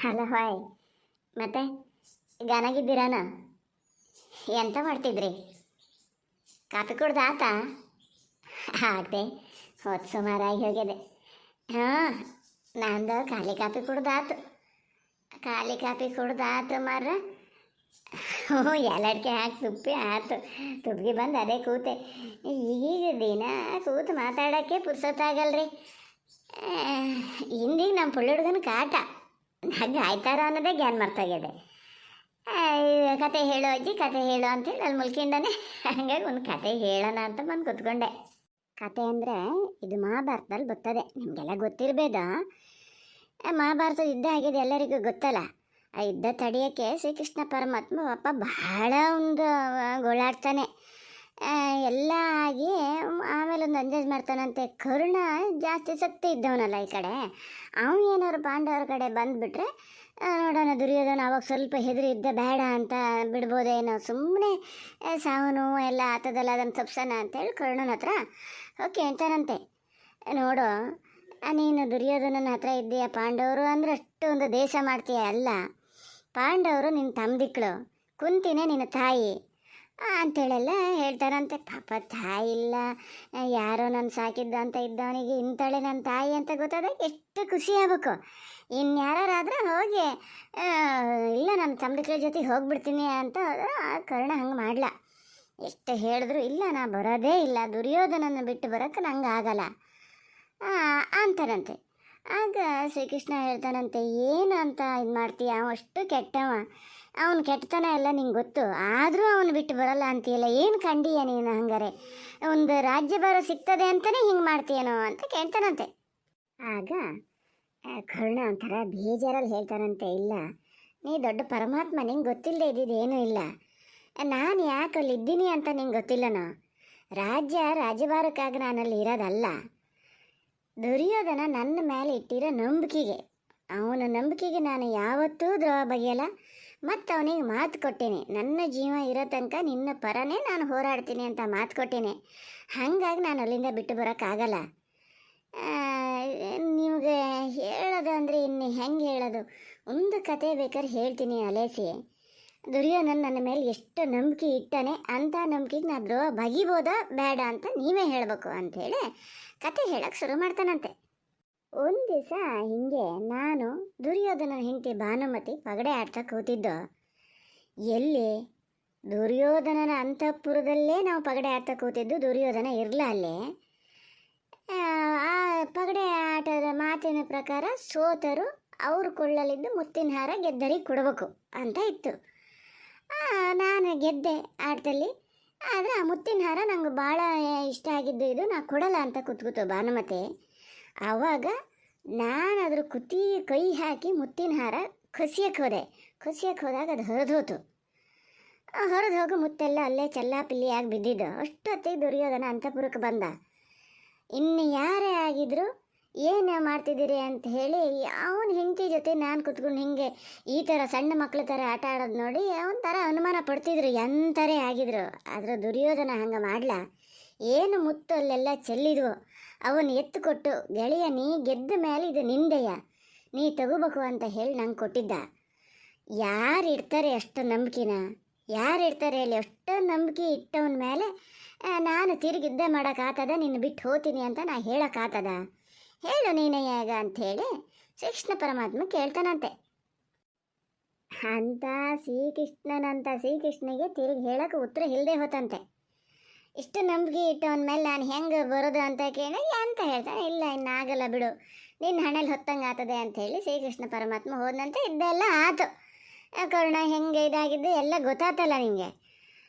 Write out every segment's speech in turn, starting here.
Hello hi. ಮತ್ತೆ ಗಾನಾಗಿದ್ದೀರಾನ? ಎಂತ ಮಾಡ್ತಿದ್ರಿ? ಕಾಫಿ ಕುಡ್ದು ಆತಾ? ಆಗದೆ ಹೊತ್ತು ಸುಮಾರಾಗಿ ಹೋಗಿದೆ. ಹಾಂ, ನಂದು ಖಾಲಿ ಕಾಫಿ ಕುಡ್ದಾತು. ಖಾಲಿ ಕಾಫಿ ಕುಡ್ದಾತು ಮಾರ. ಹ್ಞೂ, ಎಲ್ಲಡ್ಕೆ ಹಾಕಿ ತುಪ್ಪಿ ಆತು. ತುಪ್ಪಿಗೆ ಬಂದು ಅದೇ ಕೂತೆ. ಈಗ ದಿನ ಕೂತು ಮಾತಾಡೋಕ್ಕೆ ಪುರ್ಸೊತ್ತಾಗಲ್ರಿ. ಹಿಂದಿಗೆ ನಮ್ಮ ಪುಳ್ಳ ಹುಡುಗನ ಕಾಟ ಹಾಗೆ ಆಯ್ತಾರ ಅನ್ನೋದೇ ಜ್ಞಾನ ಮರ್ತಾಗಿದೆ. ಕತೆ ಹೇಳೋ ಅಜ್ಜಿ, ಕತೆ ಹೇಳೋ ಅಂತೇಳಿ ಅಲ್ಲಿ ಮುಲ್ಕಿಂಡನೆ. ಹಂಗಾಗಿ ಒಂದು ಕತೆ ಹೇಳೋಣ ಅಂತ ಬಂದು ಕೂತ್ಕೊಂಡೆ. ಕತೆ ಅಂದರೆ ಇದು ಮಹಾಭಾರತದಲ್ಲಿ ಬರ್ತದೆ, ನಿಮಗೆಲ್ಲ ಗೊತ್ತಿರಬೇಡ. ಮಹಾಭಾರತ ಯುದ್ಧ ಆಗಿದೆ, ಎಲ್ಲರಿಗೂ ಗೊತ್ತಲ್ಲ. ಆ ಯುದ್ಧ ತಡೆಯೋಕ್ಕೆ ಶ್ರೀಕೃಷ್ಣ ಪರಮಾತ್ಮ ಪಾಪ ಬಹಳ ಒಂದು ಗೋಳಾಡ್ತಾನೆ. ಎಲ್ಲ ಆಗಿ ಆಮೇಲೆ ಒಂದು ಅಂದಾಜು ಮಾಡ್ತಾನಂತೆ. ಕರ್ಣ ಜಾಸ್ತಿ ಶಕ್ತಿ ಇದ್ದವನಲ್ಲ ಈ ಕಡೆ, ಅವನು ಏನಾದ್ರು ಪಾಂಡವರ ಕಡೆ ಬಂದುಬಿಟ್ರೆ ನೋಡೋಣ ದುರ್ಯೋಧನ ಅವಾಗ ಸ್ವಲ್ಪ ಹೆದರಿ ಇದ್ದ, ಬೇಡ ಅಂತ ಬಿಡ್ಬೋದೇನೋ, ಸುಮ್ಮನೆ ಸಾವನು ಎಲ್ಲ ಆತದಲ್ಲ, ಅದನ್ನು ತಪ್ಸೋಣ ಅಂತೇಳಿ ಕರ್ಣನ ಹತ್ರ ಓಕೆ ಅಂತಾನಂತೆ. ನೋಡು, ನೀನು ದುರ್ಯೋಧನನ ಹತ್ರ ಇದ್ದೀಯ, ಪಾಂಡವರು ಅಂದರೆ ಅಷ್ಟೊಂದು ದೇಶ ಮಾಡ್ತೀಯ ಅಲ್ಲ, ಪಾಂಡವರು ನಿನ್ನ ತಮ್ಮದಿಕ್ಕಳು, ಕುಂತಿನೇ ನಿನ್ನ ತಾಯಿ ಅಂಥೇಳೆಲ್ಲ ಹೇಳ್ತಾರಂತೆ. ಪಾಪ ತಾಯಿ ಇಲ್ಲ, ಯಾರೋ ನನ್ನ ಸಾಕಿದ್ದ ಅಂತ ಇದ್ದವನಿಗೆ ಇಂಥಳೆ ನನ್ನ ತಾಯಿ ಅಂತ ಗೊತ್ತಾದಾಗ ಎಷ್ಟು ಖುಷಿ ಆಗ್ಬೇಕು. ಇನ್ಯಾರಾದ್ರೆ ಹೋಗಿ ಇಲ್ಲ ನನ್ನ ತಮ್ಮದಿಕ್ಕಳ ಜೊತೆ ಹೋಗ್ಬಿಡ್ತೀನಿ ಅಂತ ಕರ್ಣ ಹಂಗೆ ಮಾಡ್ಲ. ಎಷ್ಟು ಹೇಳಿದ್ರು ಇಲ್ಲ, ನಾ ಬರೋದೇ ಇಲ್ಲ, ದುರ್ಯೋಧನನ ಬಿಟ್ಟು ಬರೋಕ್ಕೆ ನಂಗೆ ಆಗಲ್ಲ ಅಂತಾರಂತೆ. ಆಗ ಶ್ರೀಕೃಷ್ಣ ಹೇಳ್ತಾನಂತೆ, ಏನು ಅಂತ ಇದು ಮಾಡ್ತೀಯ, ಅವ ಅಷ್ಟು ಕೆಟ್ಟವ, ಅವನು ಕೆಟ್ಟತನ ಎಲ್ಲ ನಿಂಗೆ ಗೊತ್ತು, ಆದರೂ ಅವನು ಬಿಟ್ಟು ಬರಲ್ಲ ಅಂತೀಯಲ್ಲ, ಏನು ಕಂಡೀಯ ನೀನು? ಹಂಗಾರೆ ಒಂದು ರಾಜ್ಯಭಾರ ಸಿಗ್ತದೆ ಅಂತಲೇ ಹಿಂಗೆ ಮಾಡ್ತೀಯನೋ ಅಂತ ಕೇಳ್ತಾನಂತೆ. ಆಗ ಕರ್ಣ ಒಂಥರ ಬೇಜಾರಲ್ಲಿ ಹೇಳ್ತಾನಂತೆ, ಇಲ್ಲ, ನೀ ದೊಡ್ಡ ಪರಮಾತ್ಮ, ನಿಂಗೆ ಗೊತ್ತಿಲ್ಲದೆ ಇದ್ದಿದ್ದು ಏನೂ ಇಲ್ಲ, ನಾನು ಯಾಕೆ ಅಲ್ಲಿ ಇದ್ದೀನಿ ಅಂತ ನಿಂಗೆ ಗೊತ್ತಿಲ್ಲನೋ, ರಾಜ್ಯಭಾರಕ್ಕಾಗಿ ನಾನಲ್ಲಿ ಇರೋದಲ್ಲ, ದುರ್ಯೋಧನ ನನ್ನ ಮೇಲೆ ಇಟ್ಟಿರೋ ನಂಬಿಕೆಗೆ, ಅವನ ನಂಬಿಕೆಗೆ ನಾನು ಯಾವತ್ತೂ ದ್ರೋಹ ಬಗೆಯಲ್ಲ, ಮತ್ತು ಅವನಿಗೆ ಮಾತು ಕೊಟ್ಟೇನೆ, ನನ್ನ ಜೀವ ಇರೋ ತನಕ ನಿನ್ನ ಪರನೇ ನಾನು ಹೋರಾಡ್ತೀನಿ ಅಂತ ಮಾತು ಕೊಟ್ಟೇನೆ. ಹಾಗಾಗಿ ನಾನು ಅಲ್ಲಿಂದ ಬಿಟ್ಟು ಬರೋಕ್ಕಾಗಲ್ಲ. ನಿಮಗೆ ಹೇಳೋದು ಅಂದರೆ ಇನ್ನು ಹೆಂಗೆ ಹೇಳೋದು, ಒಂದು ಕತೆ ಬೇಕಾದ್ರೆ ಹೇಳ್ತೀನಿ ಅಲೇಸಿ. ದುರ್ಯೋಧನ ನನ್ನ ಮೇಲೆ ಎಷ್ಟು ನಂಬಿಕೆ ಇಟ್ಟಾನೆ, ಅಂಥ ನಂಬಿಕೆಗೆ ನಾ ದ್ರೋಹ ಬಗಿಬೋದಾ ಬೇಡ ಅಂತ ನೀವೇ ಹೇಳಬೇಕು ಅಂಥೇಳಿ ಕತೆ ಹೇಳಕ್ಕೆ ಶುರು ಮಾಡ್ತಾನಂತೆ. ಒಂದು ದಿವಸ ಹಿಂಗೆ ನಾನು ದುರ್ಯೋಧನ ಹೆಂಡತಿ ಭಾನುಮತಿ ಪಗಡೆ ಆಡ್ತಾ ಕೂತಿದ್ದೋ. ಎಲ್ಲಿ? ದುರ್ಯೋಧನನ ಅಂತಃಪುರದಲ್ಲೇ ನಾವು ಪಗಡೆ ಆಡ್ತಾ ಕೂತಿದ್ದು, ದುರ್ಯೋಧನ ಇರಲ್ಲ ಅಲ್ಲೇ. ಆ ಪಗಡೆ ಆಟದ ಮಾತಿನ ಪ್ರಕಾರ ಸೋತರು ಅವರು ಕೊಳ್ಳಲಿದ್ದು ಮುತ್ತಿನ ಹಾರ ಗೆದ್ದರಿಗೆ ಕೊಡಬೇಕು ಅಂತ ಇತ್ತು. ನಾನು ಗೆದ್ದೆ ಆಟದಲ್ಲಿ, ಆದರೆ ಆ ಮುತ್ತಿನ ಹಾರ ನಂಗೆ ಭಾಳ ಇಷ್ಟ ಆಗಿದ್ದು, ಇದು ನಾ ಕೊಡಲ್ಲ ಅಂತ ಕೂತ್ಕೂತು ಭಾನುಮತಿ. ಆವಾಗ ನಾನು ಅದ್ರ ಕೈ ಹಾಕಿ ಮುತ್ತಿನ ಹಾರ ಕಸಿಯಕ್ಕೆ ಹೋದಾಗ ಅದು ಹೊರದು ಹೋಗು ಮುತ್ತೆಲ್ಲ ಅಲ್ಲೇ ಚೆಲ್ಲಾಪಿಲ್ಲಿಯಾಗಿ ಬಿದ್ದಿದ್ದು. ಅಷ್ಟೊತ್ತಿಗೆ ದುರ್ಯೋಧನ ಅಂತಃಪುರಕ್ಕೆ ಬಂದ. ಇನ್ನು ಯಾರೇ ಆಗಿದ್ರು ಏನು ಮಾಡ್ತಿದ್ದೀರಿ ಅಂತ ಹೇಳಿ ಅವನ ಹೆಂಡತಿ ಜೊತೆ ನಾನು ಕುತ್ಕೊಂಡು ಹಿಂಗೆ ಈ ಥರ ಸಣ್ಣ ಮಕ್ಳ ಥರ ಆಟ ಆಡೋದು ನೋಡಿ ಒಂಥರ ಅನುಮಾನ ಪಡ್ತಿದ್ರು, ಎಂಥರೇ ಆಗಿದ್ರು. ಆದರೆ ದುರ್ಯೋಧನ ಹಂಗೆ ಮಾಡ್ಲ. ಏನು ಮುತ್ತು ಅಲ್ಲೆಲ್ಲ ಚೆಲ್ಲಿದ್ವು ಅವನು ಎತ್ತು ಕೊಟ್ಟು, ಗೆಳೆಯ ನೀ ಗೆದ್ದ ಮೇಲೆ ಇದು ನಿಂದೆಯ, ನೀ ತಗೋಬೇಕು ಅಂತ ಹೇಳಿ ನಂಗೆ ಕೊಟ್ಟಿದ್ದ. ಯಾರು ಇಡ್ತಾರೆ ಅಷ್ಟು ನಂಬಿಕೆನ? ಯಾರು ಇಡ್ತಾರೆ ಅಲ್ಲಿ? ಅಷ್ಟು ನಂಬಿಕೆ ಇಟ್ಟವನ ಮೇಲೆ ನಾನು ತಿರುಗಿ ಯುದ್ಧ ಮಾಡೋಕ್ಕಾಗ್ತದ, ನಿನ್ನ ಬಿಟ್ಟು ಹೋಗ್ತೀನಿ ಅಂತ ನಾ ಹೇಳೋಕ್ಕಾಗ್ತದ? ಹೇಳು ನೀನೇ ಹೇಗ ಅಂಥೇಳಿ ಶ್ರೀಕೃಷ್ಣ ಪರಮಾತ್ಮ ಕೇಳ್ತಾನಂತೆ. ಅಂತ ಶ್ರೀಕೃಷ್ಣನಿಗೆ ತಿರುಗಿ ಹೇಳೋಕೆ ಉತ್ತರ ಇಲ್ಲದೆ ಹೋತಂತೆ. ಇಷ್ಟು ನಂಬಿಕೆ ಇಟ್ಟವನ ಮೇಲೆ ನಾನು ಹೆಂಗೆ ಬರೋದು ಅಂತ ಕೇಳಿ ಅಂತ ಹೇಳ್ತಾನೆ, ಇಲ್ಲ ಇನ್ನಾಗಲ್ಲ ಬಿಡು, ನಿನ್ನ ಹಣೆಯಲ್ಲಿ ಹೊತ್ತಂಗೆ ಆಗ್ತದೆ ಅಂಥೇಳಿ ಶ್ರೀಕೃಷ್ಣ ಪರಮಾತ್ಮ ಹೋದಂತೆ. ಇದ್ದೆಲ್ಲ ಆತು. ಕರ್ಣ ಹೆಂಗೆ ಇದಾಗಿದ್ದು ಎಲ್ಲ ಗೊತ್ತಾತಲ್ಲ ನಿಮಗೆ,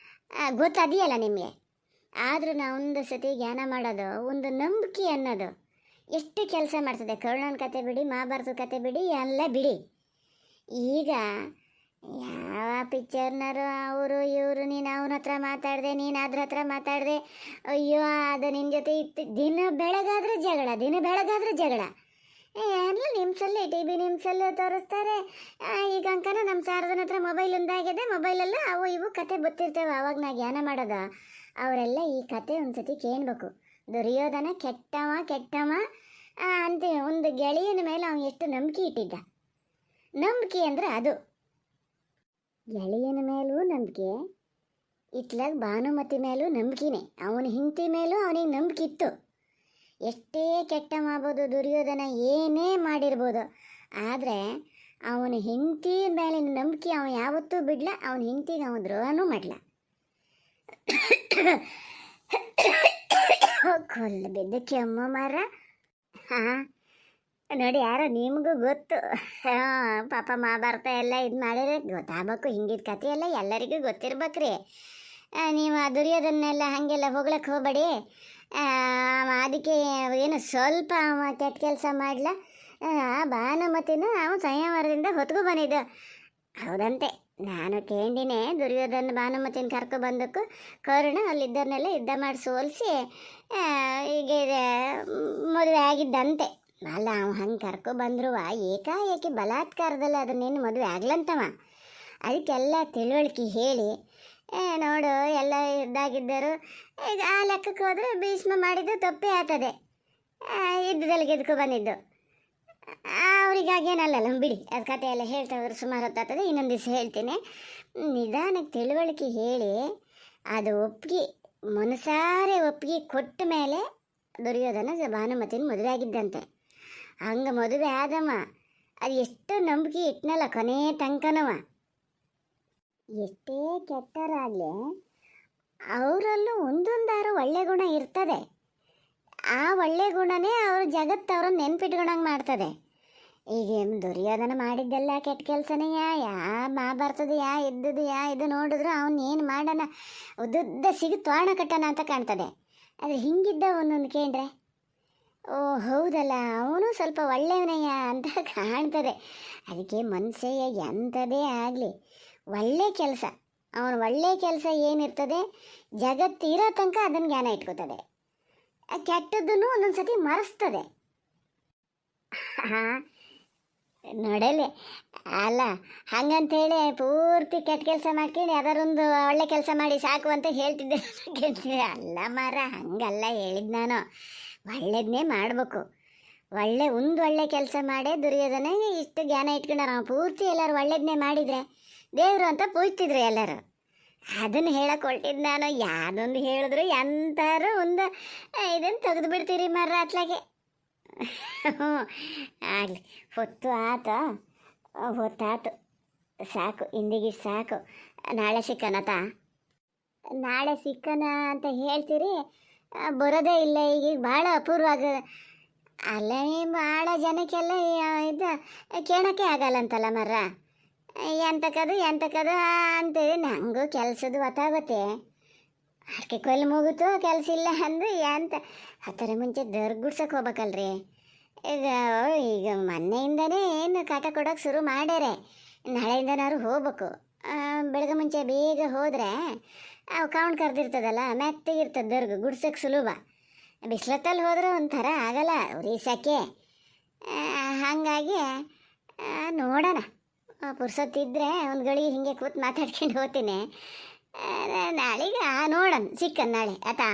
ಗೊತ್ತದಿಯಲ್ಲ ನಿಮಗೆ. ಆದರೂ ನಾವು ಒಂದು ಸತಿ ಜ್ಞಾನ ಮಾಡೋದು, ಒಂದು ನಂಬಿಕೆ ಅನ್ನೋದು ಎಷ್ಟು ಕೆಲಸ ಮಾಡ್ತದೆ. ಕರ್ಣನ ಕತೆ ಬಿಡಿ, ಮಹಾಭಾರತದ ಕತೆ ಬಿಡಿ, ಎಲ್ಲ ಬಿಡಿ. ಈಗ ಯಾವ ಪಿಕ್ಚರ್ನರು ಅವರು ಇವರು, ನೀನು ಅವನ ಹತ್ರ ಮಾತಾಡಿದೆ, ನೀನು ಅದ್ರ ಹತ್ರ ಮಾತಾಡಿದೆ, ಅಯ್ಯೋ ಅದು ನಿನ್ನ ಜೊತೆ ಇತ್ತು, ದಿನ ಬೆಳಗಾದ್ರೆ ಜಗಳ ಎಲ್ಲ ನಿಮ್ಸಲ್ಲೇ TV ನಿಮ್ಸಲ್ಲೇ ತೋರಿಸ್ತಾರೆ. ಈಗ ಅಂಕನ ನಮ್ಮ ಶಾರದನ ಹತ್ರ ಮೊಬೈಲ್ ಒಂದಾಗಿದೆ, ಮೊಬೈಲೆಲ್ಲ ಅವು ಇವು ಕತೆ ಗೊತ್ತಿರ್ತೇವೆ. ಆವಾಗ ನಾ ಜ್ಞಾನ ಮಾಡೋದ, ಅವರೆಲ್ಲ ಈ ಕತೆ ಒಂದು ಸತಿ ಕೇಳಬೇಕು. ದುರ್ಯೋಧನ ಕೆಟ್ಟವ ಅಂತ ಒಂದು ಗೆಳೆಯನ ಮೇಲೆ ಅವನು ಎಷ್ಟು ನಂಬಿಕೆ ಇಟ್ಟಿದ್ದ. ನಂಬಿಕೆ ಅಂದ್ರೆ ಅದು. ಗೆಳೆಯನ ಮೇಲೂ ನಂಬಿಕೆ, ಇತ್ಲಾಗ ಭಾನುಮತಿ ಮೇಲೂ ನಂಬಿಕೆನೆ. ಅವನ ಹೆಂಡತಿ ಮೇಲೂ ಅವನಿಗೆ ನಂಬಿಕೆ ಇತ್ತು. ಎಷ್ಟೇ ಕೆಟ್ಟ ಮಾಡ್ಬೋದು ದುರ್ಯೋಧನ, ಏನೇ ಮಾಡಿರ್ಬೋದು, ಆದರೆ ಅವನ ಹೆಂಡತಿ ಮೇಲಿನ ನಂಬಿಕೆ ಅವನು ಯಾವತ್ತೂ ಬಿಡಲ. ಅವನ ಹೆಂಡತಿಗೆ ಅವನ ದ್ರೋಹನೂ ಮಾಡಲ. ಕೊಲ್ಲ ಬಿದ್ದಕ್ಕೆ ಅಮ್ಮ ಮಾರ. ಹಾಂ ನೋಡಿ, ಯಾರೋ ನಿಮಗೂ ಗೊತ್ತು. ಹಾಂ, ಪಾಪ ಮಹಾಭಾರತ ಎಲ್ಲ ಇದು ಮಾಡಿದ್ರೆ ಗೊತ್ತಾಗಬೇಕು. ಹಿಂಗಿದ ಕಥೆ ಎಲ್ಲ ಎಲ್ಲರಿಗೂ ಗೊತ್ತಿರ್ಬೇಕ್ರಿ. ನೀವು ಆ ದುರ್ಯೋಧನೆಲ್ಲ ಹಾಗೆಲ್ಲ ಹೋಗ್ಲಕ್ಕೆ ಹೋಗಬೇಡಿ. ಅದಕ್ಕೆ ಏನು ಸ್ವಲ್ಪ ಕೆಟ್ಟ ಕೆಲಸ ಮಾಡಲ. ಭಾನುಮತಿನ ಅವನು ಸಂಯಮರದಿಂದ ಹೊತ್ಕೊ ಬಂದಿದ್ದು ಹೌದಂತೆ. ನಾನು ಕೇಳಿನೇ ದುರ್ಯೋಧನ ಭಾನುಮತಿನ ಕರ್ಕೊ ಬಂದಕ್ಕೂ ಕರ್ಣ ಅಲ್ಲಿದ್ದರನ್ನೆಲ್ಲ ಯುದ್ಧ ಮಾಡಿ ಸೋಲಿಸಿ ಈಗ ಮದುವೆ ಆಗಿದ್ದಂತೆ. ಅಲ್ಲ, ಅವ ಹಂಗೆ ಕರ್ಕೊ ಬಂದ್ರು ಏಕಾಏಕಿ ಬಲಾತ್ಕಾರದಲ್ಲಿ ಅದನ್ನೇನು ಮದುವೆ ಆಗ್ಲಂತವ. ಅದಕ್ಕೆಲ್ಲ ತಿಳುವಳಿಕೆ ಹೇಳಿ ನೋಡು ಎಲ್ಲ ಇದ್ದಾಗಿದ್ದರು. ಈಗ ಆ ಲೆಕ್ಕಕ್ಕೆ ಹೋದರೆ ಭೀಷ್ಮ ಮಾಡಿದ್ದು ತಪ್ಪೇ ಆಗ್ತದೆ. ಯುದ್ಧದಲ್ಲಿ ಗೆದ್ಕೊ ಬಂದಿದ್ದು ಅವರಿಗಾಗೇನಲ್ಲ ಬಿಡಿ. ಅದು ಕತೆ ಎಲ್ಲ ಹೇಳ್ತಾ ಹೋದ್ರೆ ಸುಮಾರು ಹೊತ್ತಾಗ್ತದೆ. ಇನ್ನೊಂದು ದಿವಸ ಹೇಳ್ತೀನಿ. ನಿಧಾನಕ್ಕೆ ತಿಳುವಳಿಕೆ ಹೇಳಿ ಅದು ಒಪ್ಪಿಗೆ ಮನಸಾರೆ ಒಪ್ಪಿಗೆ ಕೊಟ್ಟ ಮೇಲೆ ದುರ್ಯೋಧನ ಭಾನುಮತಿನ ಮದುವೆ ಆಗಿದ್ದಂತೆ. ಹಂಗೆ ಮದುವೆ ಆದವ ಅದು ಎಷ್ಟು ನಂಬಿಕೆ ಇಟ್ನಲ್ಲ ಕೊನೆ ತನಕನವ. ಎಷ್ಟೇ ಕೆಟ್ಟರಾಗಲಿ ಅವರಲ್ಲೂ ಒಂದೊಂದಾರು ಒಳ್ಳೆ ಗುಣ ಇರ್ತದೆ. ಆ ಒಳ್ಳೆ ಗುಣನೇ ಅವರು ಜಗತ್ತವ್ರನ್ನ ನೆನ್ಪಿಟ್ಕೊಳಂಗೆ ಮಾಡ್ತದೆ. ಈಗ ದುರ್ಯೋಧನ ಮಾಡಿದ್ದೆಲ್ಲ ಕೆಟ್ಟ ಕೆಲಸನೇ. ಮಹಾಭಾರತದ ಇದ್ದದು ಇದು ನೋಡಿದ್ರು ಅವನೇನು ಮಾಡೋಣ ಉದ್ದುದ್ದ ಸಿಗಿ ತೋರಣ ಕಟ್ಟೋಣ ಅಂತ ಕಾಣ್ತದೆ. ಆದರೆ ಹಿಂಗಿದ್ದ ಒಂದೊಂದು ಕೇಂದ್ರೆ ಓ ಹೌದಲ್ಲ ಅವನು ಸ್ವಲ್ಪ ಒಳ್ಳೆಯವನಯ್ಯ ಅಂತ ಕಾಣ್ತದೆ. ಅದಕ್ಕೆ ಮನಸ್ಸೆಯ ಎಂಥದೇ ಆಗಲಿ ಒಳ್ಳೆ ಕೆಲಸ, ಅವನು ಒಳ್ಳೆ ಕೆಲಸ ಏನಿರ್ತದೆ ಜಗತ್ತಿರೋ ತನಕ ಅದನ್ನು ಜ್ಞಾನ ಇಟ್ಕೋತದೆ. ಕೆಟ್ಟದ್ದನ್ನು ಒಂದೊಂದು ಸತಿ ಮರೆಸ್ತದೆ. ಹಾಂ ನೋಡಲಿ ಅಲ್ಲ, ಹಂಗಂತೇಳಿ ಪೂರ್ತಿ ಕೆಟ್ಟ ಕೆಲಸ ಮಾಡ್ಕೊಂಡು ಯಾವ್ದಾರೊಂದು ಒಳ್ಳೆ ಕೆಲಸ ಮಾಡಿ ಸಾಕು ಅಂತ ಹೇಳ್ತಿದ್ದೆ ಕೇಳ್ತಿದ್ದೆ. ಅಲ್ಲ ಮಾರ, ಹಂಗಲ್ಲ ಹೇಳಿದ್ದು ನಾನು. ಒಳ್ಳೇದನ್ನೇ ಮಾಡಬೇಕು. ಒಂದು ಒಳ್ಳೆ ಕೆಲಸ ಮಾಡೇ ದುರ್ಯೋಧನ ಇಷ್ಟು ಜ್ಞಾನ ಇಟ್ಕೊಂಡ. ನಾವು ಪೂರ್ತಿ ಎಲ್ಲರೂ ಒಳ್ಳೇದನ್ನೇ ಮಾಡಿದರೆ ದೇವರು ಅಂತ ಪೂಜ್ತಿದ್ರು ಎಲ್ಲರೂ. ಅದನ್ನು ಹೇಳಕ್ಕೆ ಹೊರಟಿದ್ದು ನಾನು. ಯಾವುದೊಂದು ಹೇಳಿದ್ರು ಎಂತಾರು ಒಂದು ಇದನ್ನು ತೆಗೆದು ಬಿಡ್ತೀರಿ ಮರ್ರ ಅತ್ಲಾಗೆ. ಹ್ಞೂ ಆಗಲಿ, ಹೊತ್ತಾತು ಸಾಕು, ಇಂದಿಗೆ ಸಾಕು. ನಾಳೆ ಸಿಕ್ಕನತ, ನಾಳೆ ಸಿಕ್ಕನ ಅಂತ ಹೇಳ್ತೀರಿ, ಬರೋದೇ ಇಲ್ಲ. ಈಗ ಭಾಳ ಅಪೂರ್ವ ಅಲ್ಲ, ಭಾಳ ಜನಕ್ಕೆಲ್ಲ ಇದು ಕೇಳೋಕ್ಕೆ ಆಗಲ್ಲಂತಲ್ಲ ಮರ್ರ. ಎಂತಕ್ಕದು ಅಂತೇಳಿ ನನಗೂ ಕೆಲಸದ ಒತ್ತಾಗತ್ತೆ. ಅಡಿಕೆ ಕೊಯ್ಲು ಮುಗಿತು, ಕೆಲಸ ಇಲ್ಲ ಅಂದ್ರೆ ಎಂತ ಹತ್ತರ ಮುಂಚೆ ದರ್ಗುಡ್ಸಕ್ಕೆ ಹೋಗ್ಬೇಕಲ್ರಿ. ಈಗ ಮೊನ್ನೆಯಿಂದನೇ ಏನು ಕಾಟ ಕೊಡೋಕೆ ಶುರು ಮಾಡ್ಯಾರೆ. ನಾಳೆಯಿಂದನಾದ್ರು ಹೋಗ್ಬೇಕು. ಬೆಳಗ್ಗೆ ಮುಂಚೆ ಬೇಗ ಹೋದರೆ ಅವು ಕೌಂಟ್ ಕರೆದಿರ್ತದಲ್ಲ, ಮೆತ್ತಗಿರ್ತದೆ ದರ್ಗು ಗುಡ್ಸೋಕ್ಕೆ ಸುಲಭ. ಬಿಸ್ಲತ್ತಲ್ಲಿ ಹೋದ್ರೆ ಒಂಥರ ಆಗಲ್ಲ ಉರಿಸೋಕ್ಕೆ. ಹಾಗಾಗಿ ನೋಡೋಣ, ಪುರ್ಸೊತ್ತಿದ್ರೆ ಒಂದು ಗಳಿಗೆ ಹಿಂಗೆ ಕೂತು ಮಾತಾಡ್ಕೊಂಡು ಹೋಗ್ತೀನಿ. ನಾಳೆಗೆ ನೋಡೋಣ, ಸಿಕ್ಕನ್ ನಾಳೆ ಆತಾ.